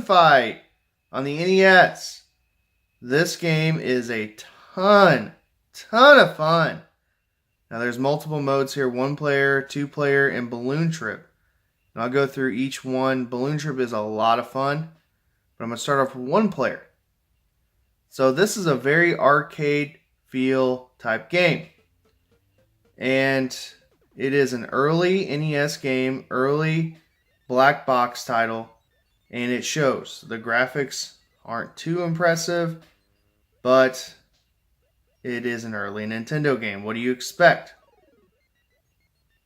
Balloon Fight on the NES. This game is a ton of fun. Now there's multiple modes here, 1-player, 2-player, and Balloon Trip. And I'll go through each one. Balloon Trip is a lot of fun, but I'm going to start off with 1-player. So this is a very arcade feel type game. And it is an early NES game, early black box title, and it shows. The graphics aren't too impressive, but it is an early Nintendo game. What do you expect?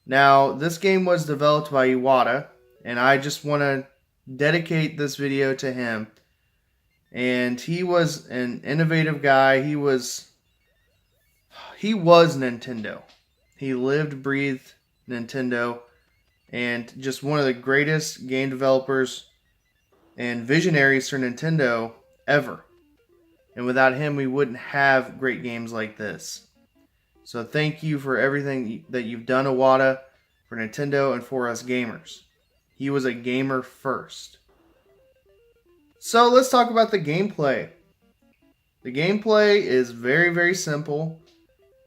Now, this game was developed by Iwata, and I just want to dedicate this video to him. And he was an innovative guy. He was Nintendo. He lived, breathed Nintendo, and just one of the greatest game developers and visionaries for Nintendo ever. And without him, we wouldn't have great games like this. So thank you for everything that you've done, Iwata, for Nintendo and for us gamers. He was a gamer first. So let's talk about the gameplay. The gameplay is very, very simple.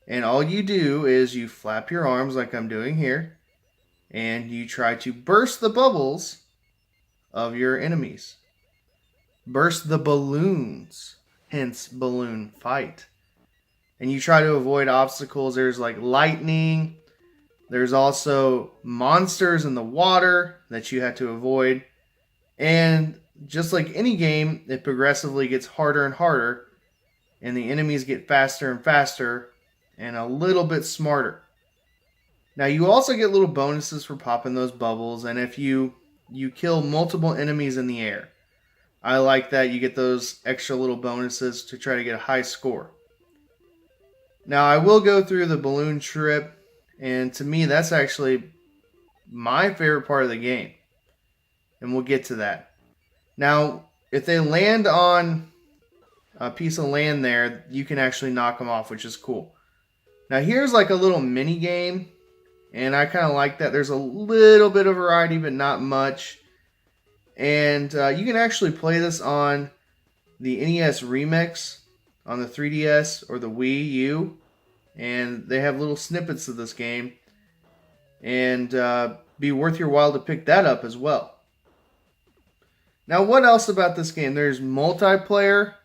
And all you do is you flap your arms like I'm doing here. And you try to burst the bubbles of your enemies. Burst the balloons. Hence, Balloon Fight. And you try to avoid obstacles. There's like lightning. There's also monsters in the water that you have to avoid. And just like any game, it progressively gets harder and harder. And the enemies get faster and faster. And a little bit smarter. Now you also get little bonuses for popping those bubbles. And if you kill multiple enemies in the air. I like that. You get those extra little bonuses to try to get a high score. Now, I will go through the Balloon Trip, and to me, that's actually my favorite part of the game. And we'll get to that. Now, if they land on a piece of land there, you can actually knock them off, which is cool. Now, here's like a little mini game, and I kind of like that. There's a little bit of variety, but not much. And you can actually play this on the NES Remix, on the 3DS or the Wii U. And they have little snippets of this game. And be worth your while to pick that up as well. Now, what else about this game? There's multiplayer.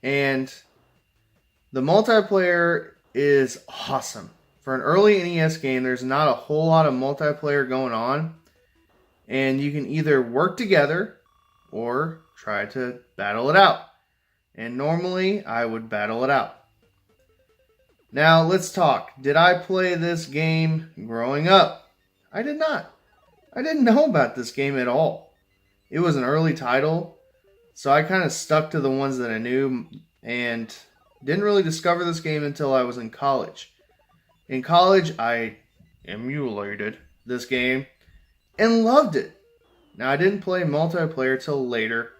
And the multiplayer is awesome. For an early NES game, there's not a whole lot of multiplayer going on. And you can either work together or try to battle it out. And normally, I would battle it out. Now, let's talk. Did I play this game growing up? I did not. I didn't know about this game at all. It was an early title, so I kind of stuck to the ones that I knew and didn't really discover this game until I was in college. In college, I emulated this game and loved it. Now, I didn't play multiplayer till later,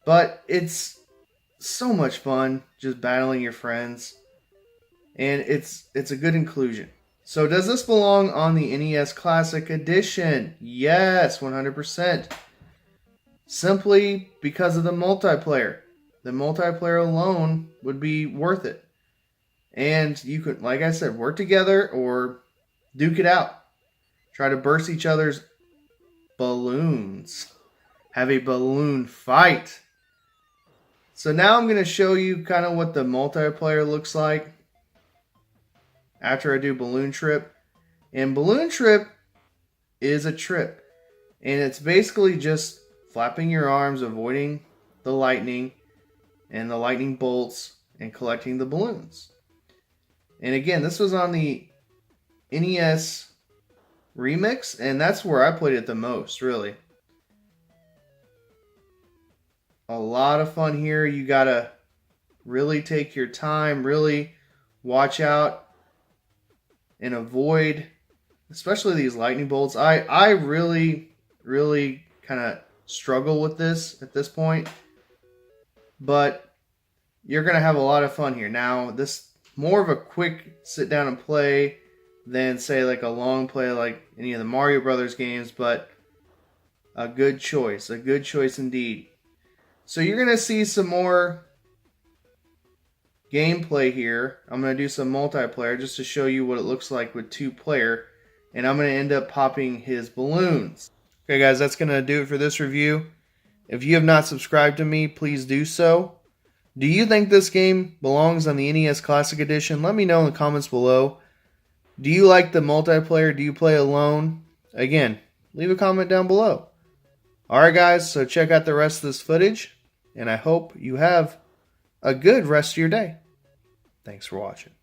but it's so much fun just battling your friends, and it's a good inclusion. So does this belong on the NES Classic Edition? Yes, 100%. Simply because of the multiplayer. The multiplayer alone would be worth it. And you could, like I said, work together or duke it out. Try to burst each other's balloons. Have a balloon fight. So now I'm going to show you kind of what the multiplayer looks like after I do Balloon Trip. And Balloon Trip is a trip. And it's basically just flapping your arms, avoiding the lightning and the lightning bolts, and collecting the balloons. And again, this was on the NES Remix, and that's where I played it the most, really. A lot of fun here. You gotta really take your time, really watch out and avoid, especially these lightning bolts. I really kind of struggle with this at this point, but you're gonna have a lot of fun here. Now, this more of a quick sit down and play than say like a long play like any of the Mario Brothers games, but A good choice. A good choice indeed. So you're going to see some more gameplay here. I'm going to do some multiplayer just to show you what it looks like with two player. And I'm going to end up popping his balloons. Okay guys, that's going to do it for this review. If you have not subscribed to me, please do so. Do you think this game belongs on the NES Classic Edition? Let me know in the comments below. Do you like the multiplayer? Do you play alone? Again, leave a comment down below. Alright guys, so check out the rest of this footage, and I hope you have a good rest of your day. Thanks for watching.